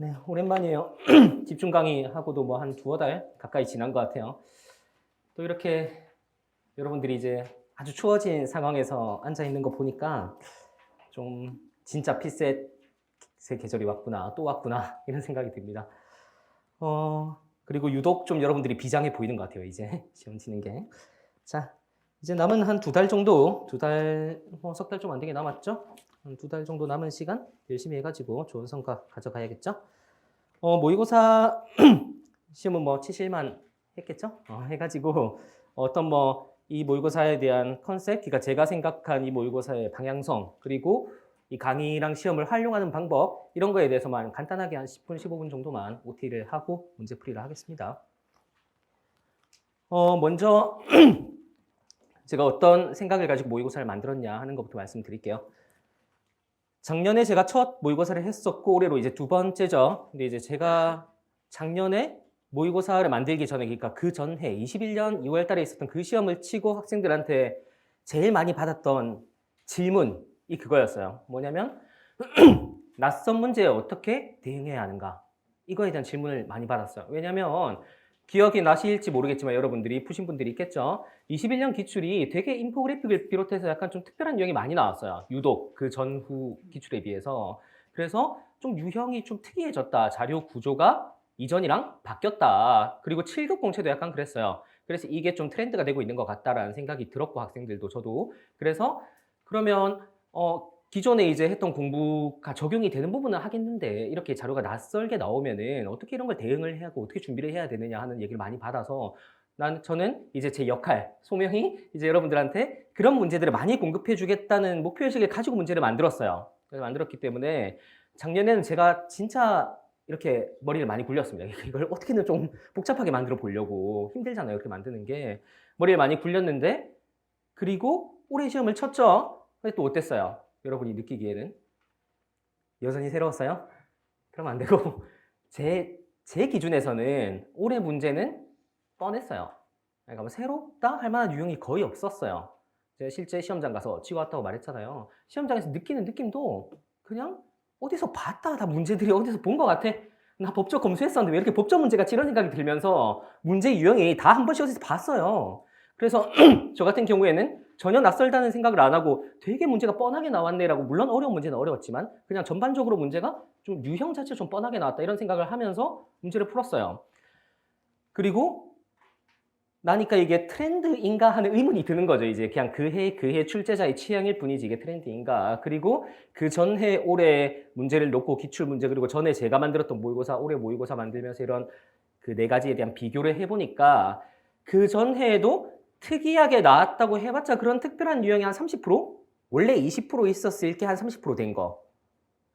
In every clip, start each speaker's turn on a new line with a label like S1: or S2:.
S1: 네, 오랜만이에요. 집중 강의하고도 뭐 한 두어 달 가까이 지난 것 같아요. 또 이렇게 여러분들이 이제 아주 추워진 상황에서 앉아 있는 거 보니까 좀 진짜 필셋의 계절이 왔구나, 또 왔구나, 이런 생각이 듭니다. 그리고 유독 좀 여러분들이 비장해 보이는 것 같아요, 이제 시험 치는 게. 자, 이제 남은 한 두 달 정도, 석 달 좀 안 되게 남았죠? 한 두 달 정도 남은 시간 열심히 해가지고 좋은 성과 가져가야겠죠? 모의고사 시험은 뭐 치실만 했겠죠? 해가지고 어떤 이 모의고사에 대한 컨셉, 그러니까 제가 생각한 이 모의고사의 방향성, 그리고 이 강의랑 시험을 활용하는 방법, 이런 거에 대해서만 간단하게 한 10분, 15분 정도만 OT를 하고 문제풀이를 하겠습니다. 먼저 제가 어떤 생각을 가지고 모의고사를 만들었냐 하는 것부터 말씀드릴게요. 작년에 제가 첫 모의고사를 했었고 올해로 이제 두 번째죠. 근데 이제 제가 작년에 모의고사를 만들기 전에, 그러니까 그 전해 21년 2월 달에 있었던 그 시험을 치고 학생들한테 제일 많이 받았던 질문이 그거였어요. 뭐냐면 낯선 문제에 어떻게 대응해야 하는가, 이거에 대한 질문을 많이 받았어요. 왜냐면 기억이 나실지 모르겠지만 여러분들이 푸신 분들이 있겠죠. 21년 기출이 되게 인포그래픽을 비롯해서 약간 좀 특별한 유형이 많이 나왔어요. 유독 그 전후 기출에 비해서. 그래서 좀 유형이 좀 특이해졌다. 자료 구조가 이전이랑 바뀌었다. 그리고 7급 공채도 약간 그랬어요. 그래서 이게 좀 트렌드가 되고 있는 것 같다라는 생각이 들었고, 학생들도 저도. 그래서 그러면 기존에 이제 했던 공부가 적용이 되는 부분은 하겠는데 이렇게 자료가 낯설게 나오면은 어떻게 이런 걸 대응을 해야 하고 어떻게 준비를 해야 되느냐 하는 얘기를 많이 받아서 저는 이제 제 역할, 소명이 이제 여러분들한테 그런 문제들을 많이 공급해 주겠다는 목표의식을 가지고 문제를 만들었어요. 그래서 만들었기 때문에 작년에는 제가 진짜 이렇게 머리를 많이 굴렸습니다. 이걸 어떻게든 좀 복잡하게 만들어 보려고. 힘들잖아요, 이렇게 만드는 게. 머리를 많이 굴렸는데, 그리고 올해 시험을 쳤죠. 근데 또 어땠어요? 여러분이 느끼기에는 여전히 새로웠어요? 그러면 안 되고 제 기준에서는 올해 문제는 뻔했어요. 그러니까 뭐 새롭다 할 만한 유형이 거의 없었어요. 제가 실제 시험장 가서 치고 왔다고 말했잖아요. 시험장에서 느끼는 느낌도 그냥 어디서 봤다, 다 문제들이 어디서 본 것 같아. 나 법적 검수했었는데 왜 이렇게 법적 문제가 이런 생각이 들면서 문제 유형이 다 한 번씩 어디서 봤어요. 그래서 저 같은 경우에는 전혀 낯설다는 생각을 안 하고 되게 문제가 뻔하게 나왔네라고, 물론 어려운 문제는 어려웠지만 그냥 전반적으로 문제가 좀 유형 자체가 좀 뻔하게 나왔다, 이런 생각을 하면서 문제를 풀었어요. 그리고 나니까 이게 트렌드인가 하는 의문이 드는 거죠. 이제 그냥 그 해 출제자의 취향일 뿐이지 이게 트렌드인가. 그리고 그 전해 올해 문제를 놓고 기출 문제, 그리고 전에 제가 만들었던 모의고사, 올해 모의고사 만들면서 이런 그 네 가지에 대한 비교를 해보니까 그 전해에도 특이하게 나왔다고 해봤자 그런 특별한 유형이 한 30%? 원래 20% 있었을 게 한 30% 된 거.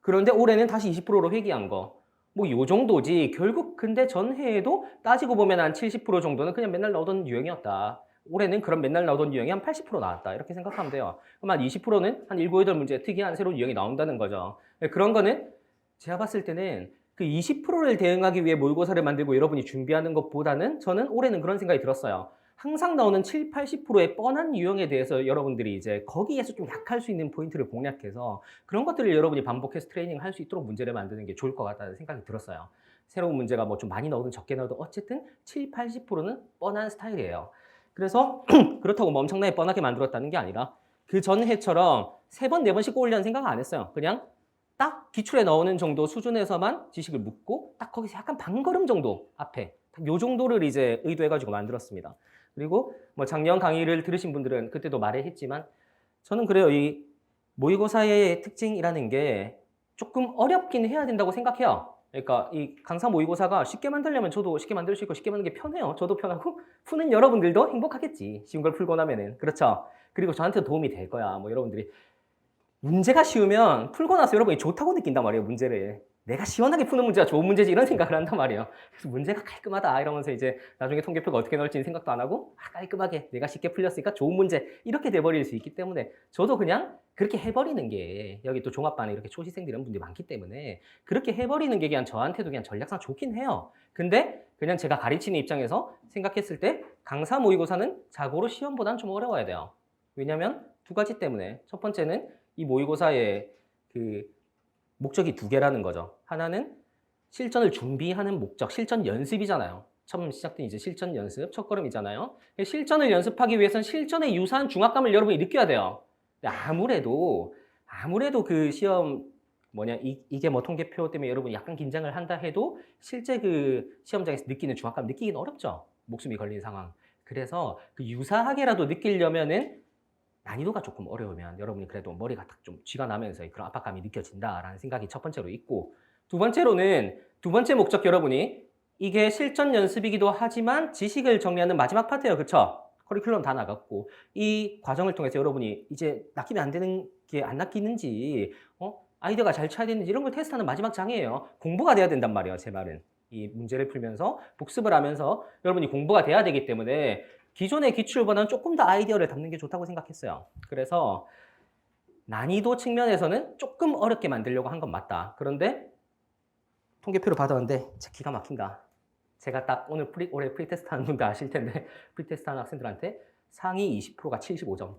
S1: 그런데 올해는 다시 20%로 회귀한 거. 뭐 요 정도지. 결국 근데 전해에도 따지고 보면 한 70% 정도는 그냥 맨날 나오던 유형이었다. 올해는 그런 맨날 나오던 유형이 한 80% 나왔다. 이렇게 생각하면 돼요. 그럼 한 20%는 한 7, 8문제 특이한 새로운 유형이 나온다는 거죠. 그런 거는 제가 봤을 때는 그 20%를 대응하기 위해 모의고사를 만들고 여러분이 준비하는 것보다는 저는 올해는 그런 생각이 들었어요. 항상 나오는 7, 80%의 뻔한 유형에 대해서 여러분들이 이제 거기에서 좀 약할 수 있는 포인트를 공략해서 그런 것들을 여러분이 반복해서 트레이닝 할 수 있도록 문제를 만드는 게 좋을 것 같다는 생각이 들었어요. 새로운 문제가 뭐 좀 많이 나오든 적게 나오든 어쨌든 7, 80%는 뻔한 스타일이에요. 그래서 그렇다고 뭐 엄청나게 뻔하게 만들었다는 게 아니라 그 전 해처럼 3번, 4번씩 꼬으려는 생각 안 했어요. 그냥 딱 기출에 나오는 정도 수준에서만 지식을 묻고 딱 거기서 약간 반걸음 정도 앞에 요 정도를 이제 의도해가지고 만들었습니다. 그리고 뭐 작년 강의를 들으신 분들은 그때도 말했지만 저는 그래요. 이 모의고사의 특징이라는 게 조금 어렵긴 해야 된다고 생각해요. 그러니까 이 강사 모의고사가 쉽게 만들려면 저도 쉽게 만들 수 있고 쉽게 만드는 게 편해요. 저도 편하고 푸는 여러분들도 행복하겠지. 쉬운 걸 풀고 나면은. 그렇죠? 그리고 저한테 도움이 될 거야. 뭐 여러분들이 문제가 쉬우면 풀고 나서 여러분이 좋다고 느낀단 말이에요, 문제를. 내가 시원하게 푸는 문제가 좋은 문제지, 이런 생각을 한단 말이에요. 그래서 문제가 깔끔하다 이러면서 이제 나중에 통계표가 어떻게 나올지는 생각도 안 하고 깔끔하게 내가 쉽게 풀렸으니까 좋은 문제, 이렇게 돼버릴 수 있기 때문에 저도 그냥 그렇게 해버리는 게, 여기 또 종합반에 이렇게 초시생들 이런 분들이 많기 때문에 그렇게 해버리는 게 그냥 저한테도 그냥 전략상 좋긴 해요. 근데 그냥 제가 가르치는 입장에서 생각했을 때 강사 모의고사는 자고로 시험보다는 좀 어려워야 돼요. 왜냐면 두 가지 때문에. 첫 번째는 이 모의고사의 그 목적이 두 개라는 거죠. 하나는 실전을 준비하는 목적, 실전 연습이잖아요. 처음 시작된 이제 실전 연습, 첫걸음이잖아요. 실전을 연습하기 위해서는 실전에 유사한 중압감을 여러분이 느껴야 돼요. 근데 아무래도 그 시험 이게 뭐 통계표 때문에 여러분이 약간 긴장을 한다 해도 실제 그 시험장에서 느끼는 중압감 느끼기는 어렵죠. 목숨이 걸린 상황. 그래서 그 유사하게라도 느끼려면은 난이도가 조금 어려우면 여러분이 그래도 머리가 딱 좀 쥐가 나면서 그런 압박감이 느껴진다라는 생각이 첫 번째로 있고, 두 번째 목적 여러분이 이게 실전 연습이기도 하지만 지식을 정리하는 마지막 파트예요. 그쵸? 커리큘럼 다 나갔고 이 과정을 통해서 여러분이 이제 낚이면 안 되는 게 안 낚이는지 아이디어가 잘 쳐야 되는지 이런 걸 테스트하는 마지막 장이에요. 공부가 돼야 된단 말이에요. 제 말은. 이 문제를 풀면서 복습을 하면서 여러분이 공부가 돼야 되기 때문에 기존의 기출보다는 조금 더 아이디어를 담는 게 좋다고 생각했어요. 그래서 난이도 측면에서는 조금 어렵게 만들려고 한 건 맞다. 그런데 통계표를 받았는데 진짜 기가 막힌다. 제가 딱 오늘 올해 프리테스트 하는 분들 아실 텐데 프리테스트 하는 학생들한테 상위 20%가 75점.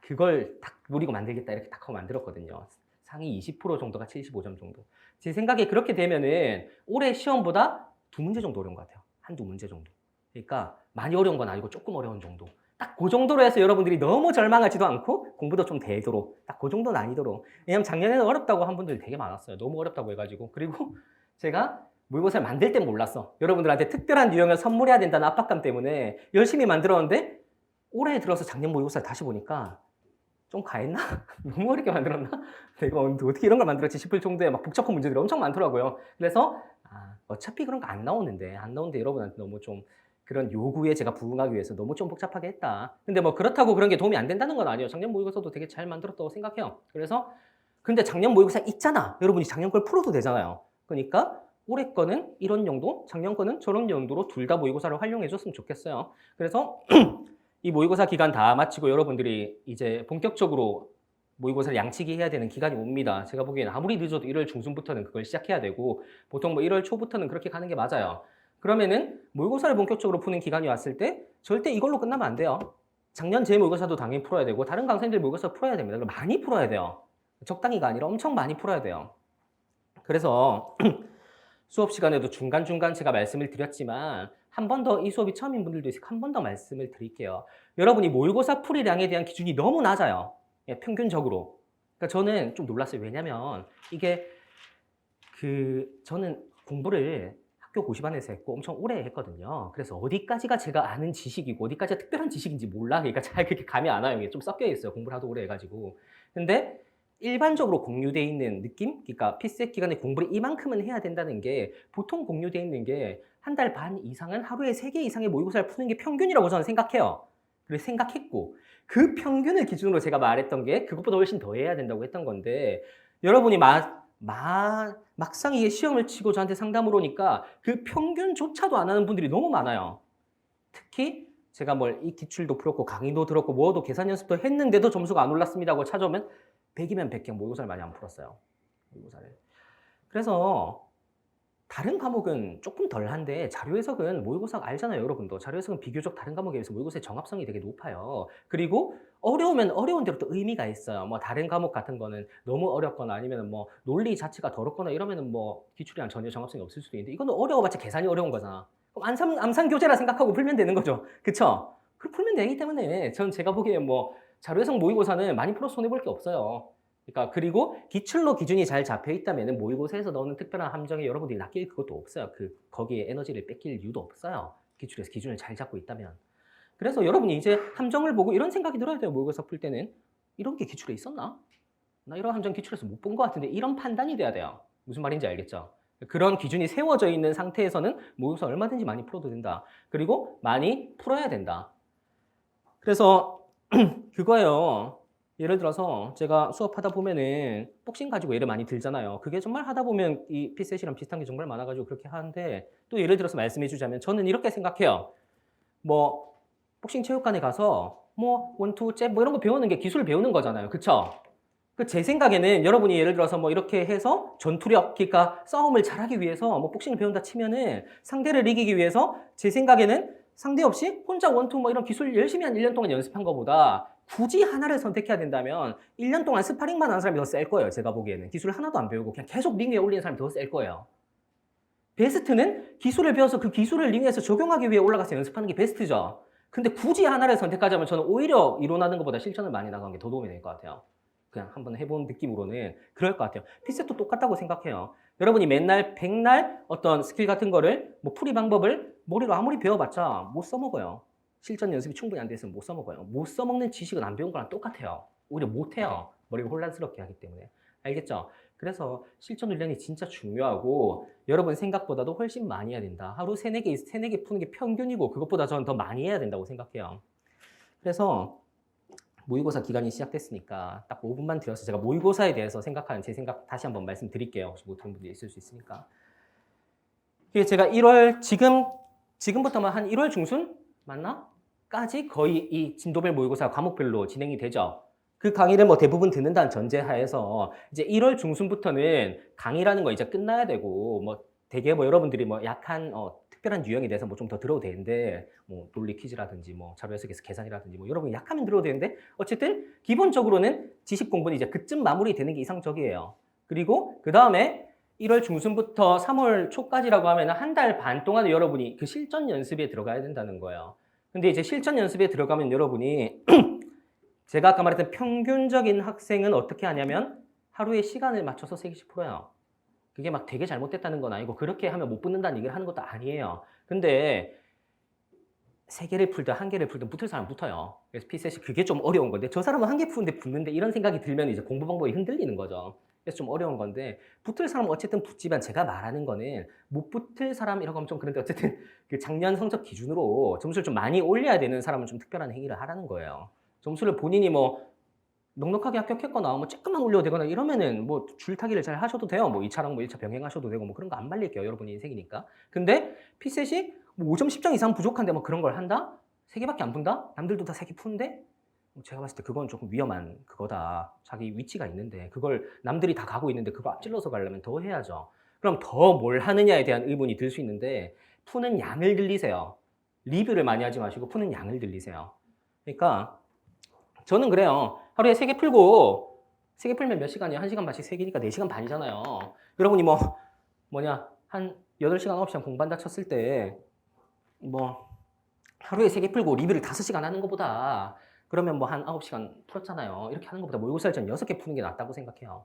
S1: 그걸 딱 노리고 만들겠다 이렇게 딱 하고 만들었거든요. 상위 20% 정도가 75점 정도. 제 생각에 그렇게 되면은 올해 시험보다 2문제 정도 어려운 것 같아요. 한두 문제 정도. 그러니까 많이 어려운 건 아니고 조금 어려운 정도. 딱 그 정도로 해서 여러분들이 너무 절망하지도 않고 공부도 좀 되도록 딱 그 정도 난이도로. 왜냐면 작년에는 어렵다고 한 분들이 되게 많았어요. 너무 어렵다고 해가지고. 그리고 제가 모의고사를 만들 땐 몰랐어. 여러분들한테 특별한 유형을 선물해야 된다는 압박감 때문에 열심히 만들었는데 올해 들어서 작년 모의고사를 다시 보니까 좀 가했나? 너무 어렵게 만들었나? 내가 어떻게 이런 걸 만들었지 싶을 정도의 막 복잡한 문제들이 엄청 많더라고요. 그래서 어차피 그런 거 안 나오는데 여러분한테 너무 좀 그런 요구에 제가 부응하기 위해서 너무 좀 복잡하게 했다. 근데 뭐 그렇다고 그런 게 도움이 안 된다는 건 아니에요. 작년 모의고사도 되게 잘 만들었다고 생각해요. 그래서 근데 작년 모의고사 있잖아. 여러분이 작년 걸 풀어도 되잖아요. 그러니까 올해 거는 이런 용도, 작년 거는 저런 용도로 둘 다 모의고사를 활용해 줬으면 좋겠어요. 그래서 이 모의고사 기간 다 마치고 여러분들이 이제 본격적으로 모의고사를 양치기 해야 되는 기간이 옵니다. 제가 보기에는 아무리 늦어도 1월 중순부터는 그걸 시작해야 되고 보통 뭐 1월 초부터는 그렇게 가는 게 맞아요. 그러면은 모의고사를 본격적으로 푸는 기간이 왔을 때 절대 이걸로 끝나면 안 돼요. 작년 제 모의고사도 당연히 풀어야 되고 다른 강사님들 모의고사 풀어야 됩니다. 많이 풀어야 돼요. 적당히가 아니라 엄청 많이 풀어야 돼요. 그래서 수업 시간에도 중간중간 제가 말씀을 드렸지만 한 번 더 이 수업이 처음인 분들도 있으니까 한 번 더 말씀을 드릴게요. 여러분이 모의고사 풀이량에 대한 기준이 너무 낮아요. 평균적으로. 그러니까 저는 좀 놀랐어요. 왜냐면 이게 저는 공부를 학교 고시반에서 했고 엄청 오래 했거든요. 그래서 어디까지가 제가 아는 지식이고 어디까지가 특별한 지식인지 몰라. 그러니까 잘 그렇게 감이 안 와요. 이게 좀 섞여 있어요. 공부를 하도 오래 해가지고. 근데 일반적으로 공유되어 있는 느낌? 그러니까 피셋 기간에 공부를 이만큼은 해야 된다는 게 보통 공유되어 있는 게 한 달 반 이상은 하루에 3개 이상의 모의고사를 푸는 게 평균이라고 저는 생각해요. 그래서 생각했고 그 평균을 기준으로 제가 말했던 게 그것보다 훨씬 더 해야 된다고 했던 건데 여러분이 막상 이게 시험을 치고 저한테 상담을 오니까 그 평균조차도 안 하는 분들이 너무 많아요. 특히 제가 이 기출도 풀었고 강의도 들었고 뭐도 계산 연습도 했는데도 점수가 안 올랐습니다 하고 찾아오면 100이면 100개 모의고사를 많이 안 풀었어요. 모의고사를. 그래서 다른 과목은 조금 덜한데 자료 해석은 모의고사가 알잖아요. 여러분도. 자료 해석은 비교적 다른 과목에 비해서 모의고사의 정합성이 되게 높아요. 그리고 어려우면 어려운 대로 또 의미가 있어요. 다른 과목 같은 거는 너무 어렵거나 아니면 논리 자체가 더럽거나 이러면은 기출이랑 전혀 정합성이 없을 수도 있는데 이거는 어려워봤자 계산이 어려운 거잖아. 그럼 암산 교재라 생각하고 풀면 되는 거죠. 그쵸? 그렇게 풀면 되기 때문에 제가 보기에 자료 해석 모의고사는 많이 풀어서 손해볼 게 없어요. 그러니까 그리고 기출로 기준이 잘 잡혀 있다면 모의고사에서 넣는 특별한 함정에 여러분들이 낚일 그것도 없어요. 거기에 에너지를 뺏길 이유도 없어요. 기출에서 기준을 잘 잡고 있다면. 그래서 여러분이 이제 함정을 보고 이런 생각이 들어야 돼요. 모의고사 풀 때는. 이런 게 기출에 있었나? 나 이런 함정 기출에서 못 본 것 같은데 이런 판단이 돼야 돼요. 무슨 말인지 알겠죠? 그런 기준이 세워져 있는 상태에서는 모의고사 얼마든지 많이 풀어도 된다. 그리고 많이 풀어야 된다. 그래서 그거예요. 예를 들어서 제가 수업하다 보면은 복싱 가지고 예를 많이 들잖아요. 그게 정말 하다 보면 이 피셋이랑 비슷한 게 정말 많아가지고 그렇게 하는데 또 예를 들어서 말씀해 주자면 저는 이렇게 생각해요. 복싱 체육관에 가서 원투, 잽 이런 거 배우는 게 기술을 배우는 거잖아요. 그쵸? 제 생각에는 여러분이 예를 들어서 이렇게 해서 전투력, 그러니까 싸움을 잘하기 위해서 복싱을 배운다 치면은 상대를 이기기 위해서 제 생각에는 상대 없이 혼자 원투 이런 기술 열심히 한 1년 동안 연습한 것보다 굳이 하나를 선택해야 된다면 1년 동안 스파링만 하는 사람이 더 셀 거예요. 제가 보기에는. 기술을 하나도 안 배우고 그냥 계속 링 위에 올리는 사람이 더 셀 거예요. 베스트는 기술을 배워서 그 기술을 링 위에서 적용하기 위해 올라가서 연습하는 게 베스트죠. 근데 굳이 하나를 선택하자면 저는 오히려 이론하는 것보다 실전을 많이 나가는 게 더 도움이 될 것 같아요. 그냥 한번 해본 느낌으로는 그럴 것 같아요. 피셋도 똑같다고 생각해요. 여러분이 맨날 백날 어떤 스킬 같은 거를 뭐 풀이 방법을 머리로 아무리 배워봤자 못 써먹어요. 실전 연습이 충분히 안 돼서 못 써먹어요. 못 써먹는 지식은 안 배운 거랑 똑같아요. 오히려 못해요. 머리가 혼란스럽게 하기 때문에. 알겠죠? 그래서 실전 훈련이 진짜 중요하고 여러분 생각보다도 훨씬 많이 해야 된다. 하루 3, 4개 푸는 게 평균이고 그것보다 저는 더 많이 해야 된다고 생각해요. 그래서 모의고사 기간이 시작됐으니까 딱 5분만 들여서 제가 모의고사에 대해서 생각하는 제 생각 다시 한번 말씀드릴게요. 혹시 못 들은 분들이 있을 수 있으니까. 이게 제가 1월 지금부터만 한 1월 중순 맞나? 까지 거의 이 진도별 모의고사 과목별로 진행이 되죠. 그 강의를 뭐 대부분 듣는다는 전제하에서 이제 1월 중순부터는 강의라는 거 이제 끝나야 되고 뭐 되게 뭐 여러분들이 뭐 약한 특별한 유형에 대해서 뭐 좀 더 들어도 되는데 뭐 논리 퀴즈라든지 뭐 자료 해석에서 계산이라든지 뭐 여러분이 약하면 들어도 되는데 어쨌든 기본적으로는 지식 공부는 이제 그쯤 마무리되는 게 이상적이에요. 그리고 그 다음에 1월 중순부터 3월 초까지라고 하면 한 달 반 동안 여러분이 그 실전 연습에 들어가야 된다는 거예요. 근데 이제 실전 연습에 들어가면 여러분이 제가 아까 말했던 평균적인 학생은 어떻게 하냐면 하루에 시간을 맞춰서 3개씩 풀어요. 그게 막 되게 잘못됐다는 건 아니고 그렇게 하면 못 붙는다는 얘기를 하는 것도 아니에요. 근데 3개를 풀든 1개를 풀든 붙을 사람 붙어요. 그래서 피셋이 그게 좀 어려운 건데 저 사람은 1개 푸는데 붙는데 이런 생각이 들면 이제 공부 방법이 흔들리는 거죠. 그래서 좀 어려운 건데 붙을 사람은 어쨌든 붙지만 제가 말하는 거는 못 붙을 사람이라고 하면 좀 그런데 어쨌든 그 작년 성적 기준으로 점수를 좀 많이 올려야 되는 사람은 좀 특별한 행위를 하라는 거예요. 점수를 본인이 뭐 넉넉하게 합격했거나 뭐 조금만 올려도 되거나 이러면은 뭐 줄타기를 잘 하셔도 돼요. 뭐 2차랑 뭐 1차 병행하셔도 되고 뭐 그런 거 안 말릴게요. 여러분이 인생이니까. 근데 피셋이 뭐 5점 10점 이상 부족한데 뭐 그런 걸 한다? 3개밖에 안 푼다? 남들도 다 3개 푸는데? 제가 봤을 때 그건 조금 위험한 그거다. 자기 위치가 있는데 그걸 남들이 다 가고 있는데 그거 앞질러서 가려면 더 해야죠. 그럼 더 뭘 하느냐에 대한 의문이 들 수 있는데 푸는 양을 늘리세요. 리뷰를 많이 하지 마시고 푸는 양을 늘리세요. 그러니까 저는 그래요. 하루에 3개 풀고 3개 풀면 몇 시간이에요? 1시간 반씩 3개니까 4시간 반이잖아요. 여러분이 한 8시간, 9시간 공부한다 쳤을 때 하루에 3개 풀고 리뷰를 5시간 하는 것보다 그러면 한 9시간 풀었잖아요. 이렇게 하는 것보다 모의고사를 전 6개 푸는 게 낫다고 생각해요.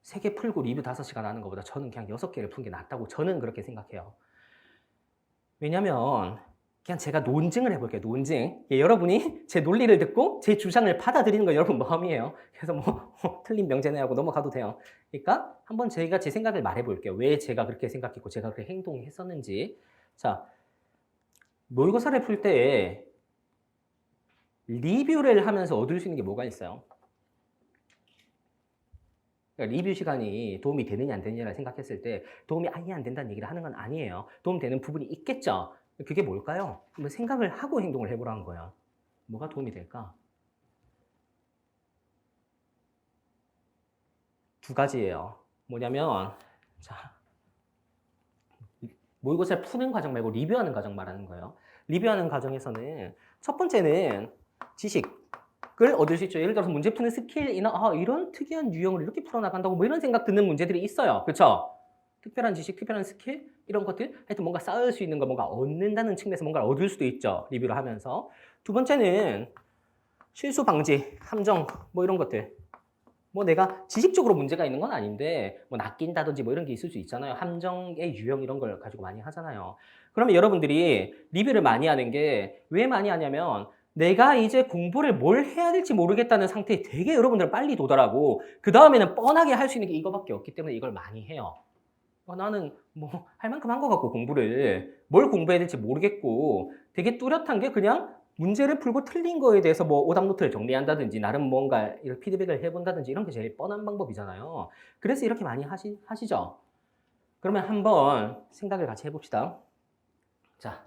S1: 3개 풀고 리뷰 5시간 하는 것보다 저는 그냥 6개를 푸는 게 낫다고 저는 그렇게 생각해요. 왜냐면 그냥 제가 논증을 해볼게요. 논증. 여러분이 제 논리를 듣고 제 주장을 받아들이는 건 여러분 마음이에요. 그래서 틀린 명제네 하고 넘어가도 돼요. 그러니까 한번 제가 제 생각을 말해볼게요. 왜 제가 그렇게 생각했고 제가 그렇게 행동했었는지. 자, 모의고사를 풀 때 리뷰를 하면서 얻을 수 있는 게 뭐가 있어요? 그러니까 리뷰 시간이 도움이 되느냐 안 되느냐를 생각했을 때 도움이 아예 안 된다는 얘기를 하는 건 아니에요. 도움되는 부분이 있겠죠. 그게 뭘까요? 한번 생각을 하고 행동을 해보라는 거야. 뭐가 도움이 될까? 2가지예요. 뭐냐면 자, 모의고사를 푸는 과정 말고 리뷰하는 과정 말하는 거예요. 리뷰하는 과정에서는 첫 번째는 지식을 얻을 수 있죠. 예를 들어서 문제 푸는 스킬이나 이런 특이한 유형을 이렇게 풀어나간다고 뭐 이런 생각 드는 문제들이 있어요. 그렇죠? 특별한 지식, 특별한 스킬 이런 것들 하여튼 뭔가 쌓을 수 있는 거 뭔가 얻는다는 측면에서 뭔가를 얻을 수도 있죠. 리뷰를 하면서. 2번째는 실수 방지, 함정 뭐 이런 것들. 내가 지식적으로 문제가 있는 건 아닌데 낚인다든지 뭐 이런 게 있을 수 있잖아요. 함정의 유형 이런 걸 가지고 많이 하잖아요. 그러면 여러분들이 리뷰를 많이 하는 게 왜 많이 하냐면 내가 이제 공부를 뭘 해야 될지 모르겠다는 상태에 되게 여러분들은 빨리 도달하고 그 다음에는 뻔하게 할 수 있는 게 이거밖에 없기 때문에 이걸 많이 해요. 나는 할 만큼 한 것 같고 공부를 뭘 공부해야 될지 모르겠고 되게 뚜렷한 게 그냥 문제를 풀고 틀린 거에 대해서 오답 노트를 정리한다든지 나름 뭔가 이렇게 피드백을 해본다든지 이런 게 제일 뻔한 방법이잖아요. 그래서 이렇게 많이 하시죠. 그러면 한번 생각을 같이 해봅시다. 자,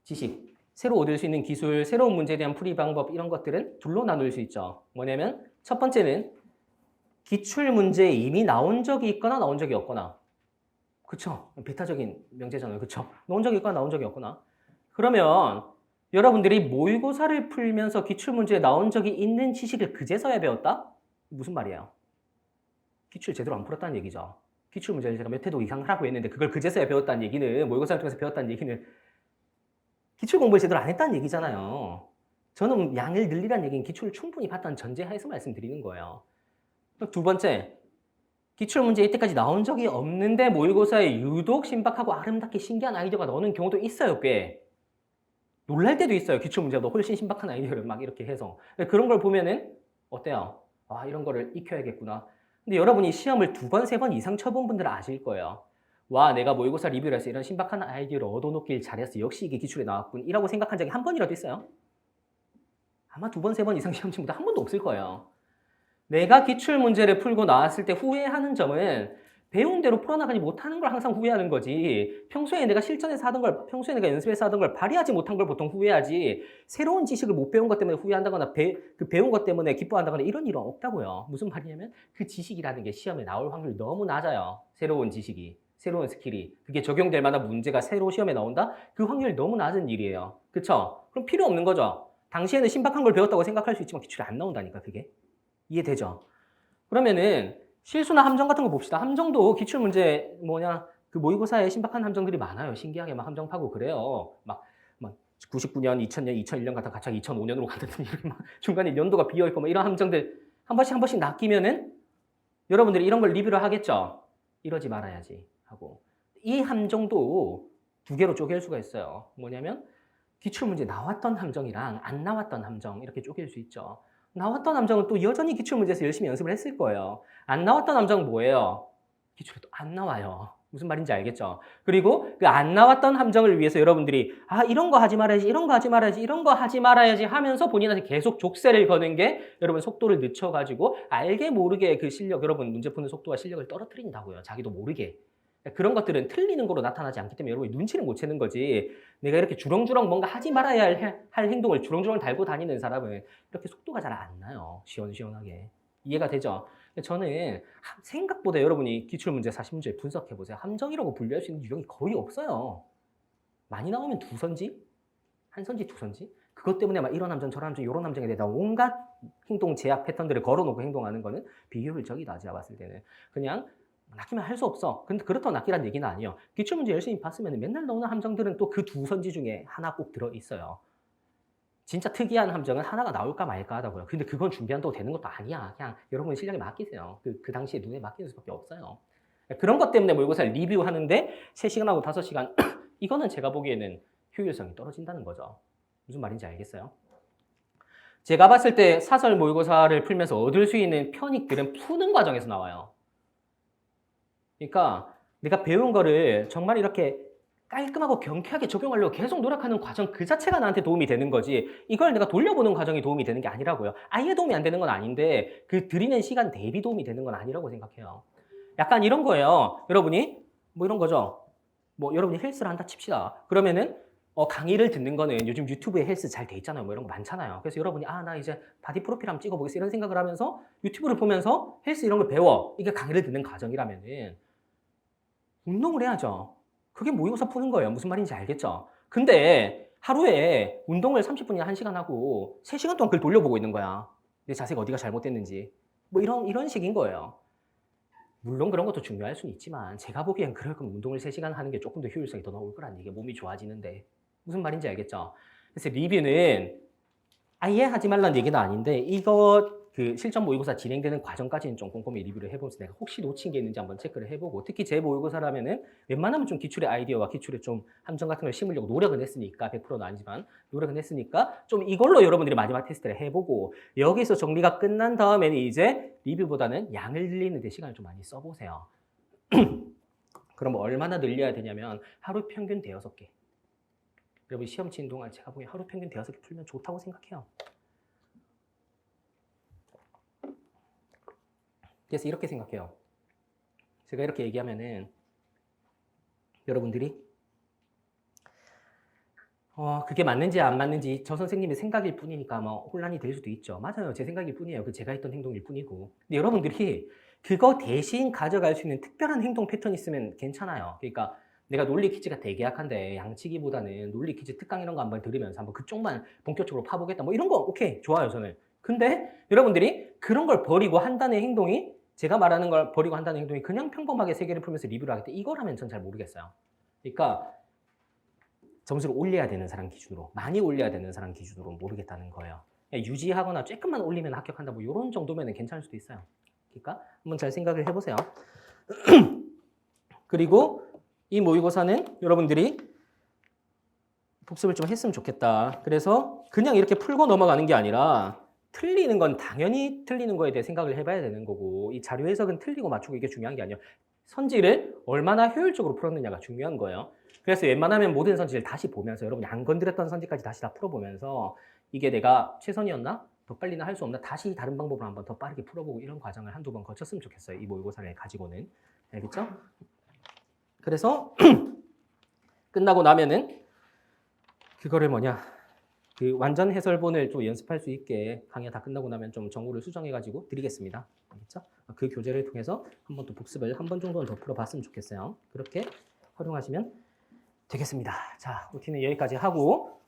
S1: 지식, 새로 얻을 수 있는 기술, 새로운 문제에 대한 풀이 방법 이런 것들은 둘로 나눌 수 있죠. 뭐냐면 첫 번째는 기출문제에 이미 나온 적이 있거나 나온 적이 없거나 그쵸? 배타적인 명제잖아요. 그쵸? 나온 적이 있거나 나온 적이 없거나. 그러면 여러분들이 모의고사를 풀면서 기출문제에 나온 적이 있는 지식을 그제서야 배웠다? 무슨 말이에요? 기출 제대로 안 풀었다는 얘기죠. 기출문제를 제가 몇 회도 이상 하라고 했는데 그걸 그제서야 배웠다는 얘기는, 모의고사를 통해서 배웠다는 얘기는 기출 공부를 제대로 안 했다는 얘기잖아요. 저는 양을 늘리라는 얘기는 기출을 충분히 봤다는 전제하에서 말씀드리는 거예요. 두 번째, 기출문제 이때까지 나온 적이 없는데 모의고사에 유독 신박하고 아름답게 신기한 아이디어가 나오는 경우도 있어요, 꽤. 놀랄 때도 있어요. 기출문제보다 훨씬 신박한 아이디어를 막 이렇게 해서. 그런 걸 보면은 어때요? 아, 이런 거를 익혀야겠구나. 근데 여러분이 시험을 2번, 3번 이상 쳐본 분들은 아실 거예요. 와, 내가 모의고사 리뷰를 해서 이런 신박한 아이디어를 얻어놓길 잘했어. 역시 이게 기출에 나왔군. 이라고 생각한 적이 한 번이라도 있어요? 아마 2번, 3번 이상 시험 친 분들 한 번도 없을 거예요. 내가 기출문제를 풀고 나왔을 때 후회하는 점은 배운 대로 풀어나가지 못하는 걸 항상 후회하는 거지. 평소에 내가 실전에서 하던 걸, 평소에 내가 연습해서 하던 걸 발휘하지 못한 걸 보통 후회하지. 새로운 지식을 못 배운 것 때문에 후회한다거나 그 배운 것 때문에 기뻐한다거나 이런 일은 없다고요. 무슨 말이냐면 그 지식이라는 게 시험에 나올 확률이 너무 낮아요. 새로운 지식이, 새로운 스킬이. 그게 적용될 만한 문제가 새로 시험에 나온다? 그 확률이 너무 낮은 일이에요. 그쵸? 그럼 필요 없는 거죠. 당시에는 신박한 걸 배웠다고 생각할 수 있지만 기출이 안 나온다니까, 그게. 이해되죠? 그러면은 실수나 함정 같은 거 봅시다. 함정도 기출문제 그 모의고사에 신박한 함정들이 많아요. 신기하게 막 함정 파고 그래요. 막 99년, 2000년, 2001년 같은 갑자기 2005년으로 가더니 이렇게 막 중간에 연도가 비어있고 막 이런 함정들 한 번씩 낚이면은 여러분들이 이런 걸 리뷰를 하겠죠. 이러지 말아야지 하고. 이 함정도 2개로 쪼갤 수가 있어요. 뭐냐면 기출문제 나왔던 함정이랑 안 나왔던 함정 이렇게 쪼갤 수 있죠. 나왔던 함정은 또 여전히 기출문제에서 열심히 연습을 했을 거예요. 안 나왔던 함정은 뭐예요? 기출에 또 안 나와요. 무슨 말인지 알겠죠? 그리고 그 안 나왔던 함정을 위해서 여러분들이 이런 거 하지 말아야지, 이런 거 하지 말아야지, 이런 거 하지 말아야지 하면서 본인한테 계속 족쇄를 거는 게 여러분 속도를 늦춰가지고 알게 모르게 그 실력, 여러분 문제 푸는 속도와 실력을 떨어뜨린다고요. 자기도 모르게. 그런 것들은 틀리는 거로 나타나지 않기 때문에 여러분이 눈치를 못 채는 거지. 내가 이렇게 주렁주렁 뭔가 하지 말아야 할 행동을 주렁주렁 달고 다니는 사람은 이렇게 속도가 잘 안 나요. 시원시원하게. 이해가 되죠? 저는 생각보다 여러분이 기출문제, 사시문제 분석해보세요. 함정이라고 분류할 수 있는 유형이 거의 없어요. 많이 나오면 2선지? 1선지, 2선지? 그것 때문에 막 이런 함정, 저런 함정, 이런 함정에 대해서 온갖 행동 제약 패턴들을 걸어놓고 행동하는 거는 비효율적이다. 제가 봤을 때는. 그냥 낚이면 할 수 없어. 근데 그렇다고 낚이란 얘기는 아니에요. 기출문제 열심히 봤으면 맨날 나오는 함정들은 또 그 2선지 중에 하나 꼭 들어있어요. 진짜 특이한 함정은 하나가 나올까 말까 하다고요. 근데 그건 준비한다고 되는 것도 아니야. 그냥 여러분 실력에 맡기세요. 그 당시에 눈에 맡기는 수밖에 없어요. 그런 것 때문에 모의고사를 리뷰하는데 3시간하고 5시간 이거는 제가 보기에는 효율성이 떨어진다는 거죠. 무슨 말인지 알겠어요? 제가 봤을 때 사설 모의고사를 풀면서 얻을 수 있는 편익들은 푸는 과정에서 나와요. 그러니까 내가 배운 거를 정말 이렇게 깔끔하고 경쾌하게 적용하려고 계속 노력하는 과정 그 자체가 나한테 도움이 되는 거지 이걸 내가 돌려보는 과정이 도움이 되는 게 아니라고요. 아예 도움이 안 되는 건 아닌데 그 들이는 시간 대비 도움이 되는 건 아니라고 생각해요. 약간 이런 거예요. 여러분이 뭐 이런 거죠. 뭐 여러분이 헬스를 한다 칩시다. 그러면은 강의를 듣는 거는 요즘 유튜브에 헬스 잘 돼 있잖아요. 뭐 이런 거 많잖아요. 그래서 여러분이 나 이제 바디 프로필 한번 찍어보겠어 이런 생각을 하면서 유튜브를 보면서 헬스 이런 걸 배워. 이게 강의를 듣는 과정이라면은 운동을 해야죠. 그게 모의고사 푸는 거예요. 무슨 말인지 알겠죠? 근데 하루에 운동을 30분이나 1시간 하고 3시간 동안 그걸 돌려보고 있는 거야. 내 자세가 어디가 잘못됐는지. 뭐 이런 식인 거예요. 물론 그런 것도 중요할 수는 있지만 제가 보기엔 그럴 거면 운동을 3시간 하는 게 조금 더 효율성이 더 나올 거란 얘기예요. 몸이 좋아지는데. 무슨 말인지 알겠죠? 그래서 리뷰는 아예 하지 말라는 얘기는 아닌데 이거 그 실전 모의고사 진행되는 과정까지는 좀 꼼꼼히 리뷰를 해보면서 내가 혹시 놓친 게 있는지 한번 체크를 해보고 특히 제 모의고사라면은 웬만하면 좀 기출의 아이디어와 기출에 좀 함정 같은 걸 심으려고 노력은 했으니까 100%는 아니지만 노력은 했으니까 좀 이걸로 여러분들이 마지막 테스트를 해보고 여기서 정리가 끝난 다음에는 이제 리뷰보다는 양을 늘리는 데 시간을 좀 많이 써보세요. 그럼 얼마나 늘려야 되냐면 하루 평균 5개. 여러분 시험 치는 동안 제가 보기엔 하루 평균 5개 풀면 좋다고 생각해요. 그래서 이렇게 생각해요. 제가 이렇게 얘기하면은 여러분들이 그게 맞는지 안 맞는지 저 선생님의 생각일 뿐이니까 뭐 혼란이 될 수도 있죠. 맞아요. 제 생각일 뿐이에요. 그 제가 했던 행동일 뿐이고. 근데 여러분들이 그거 대신 가져갈 수 있는 특별한 행동 패턴이 있으면 괜찮아요. 그러니까 내가 논리 퀴즈가 되게 약한데 양치기보다는 논리 퀴즈 특강 이런 거 한번 들으면서 한번 그쪽만 본격적으로 파보겠다. 뭐 이런 거 오케이 좋아요 저는. 근데 여러분들이 그런 걸 버리고 한다는 행동이 제가 말하는 걸 버리고 한다는 행동이 그냥 평범하게 세계를 풀면서 리뷰를 하겠다. 이거라면 전 잘 모르겠어요. 그러니까 점수를 올려야 되는 사람 기준으로 많이 올려야 되는 사람 기준으로 모르겠다는 거예요. 유지하거나 조금만 올리면 합격한다. 뭐 이런 정도면 괜찮을 수도 있어요. 그러니까 한번 잘 생각을 해보세요. 그리고 이 모의고사는 여러분들이 복습을 좀 했으면 좋겠다. 그래서 그냥 이렇게 풀고 넘어가는 게 아니라 틀리는 건 당연히 틀리는 거에 대해 생각을 해봐야 되는 거고 이 자료 해석은 틀리고 맞추고 이게 중요한 게 아니에요. 선지를 얼마나 효율적으로 풀었느냐가 중요한 거예요. 그래서 웬만하면 모든 선지를 다시 보면서 여러분이 안 건드렸던 선지까지 다시 다 풀어보면서 이게 내가 최선이었나? 더 빨리나 할 수 없나? 다시 다른 방법으로 한번 더 빠르게 풀어보고 이런 과정을 한두 번 거쳤으면 좋겠어요. 이 모의고사를 가지고는. 알겠죠? 그래서 끝나고 나면은 그거를 그 완전 해설본을 좀 연습할 수 있게 강의가 다 끝나고 나면 좀 정보를 수정해가지고 드리겠습니다. 알겠죠? 그 교재를 통해서 한 번 또 복습을 한 번 정도는 더 풀어봤으면 좋겠어요. 그렇게 활용하시면 되겠습니다. 자, OT는 여기까지 하고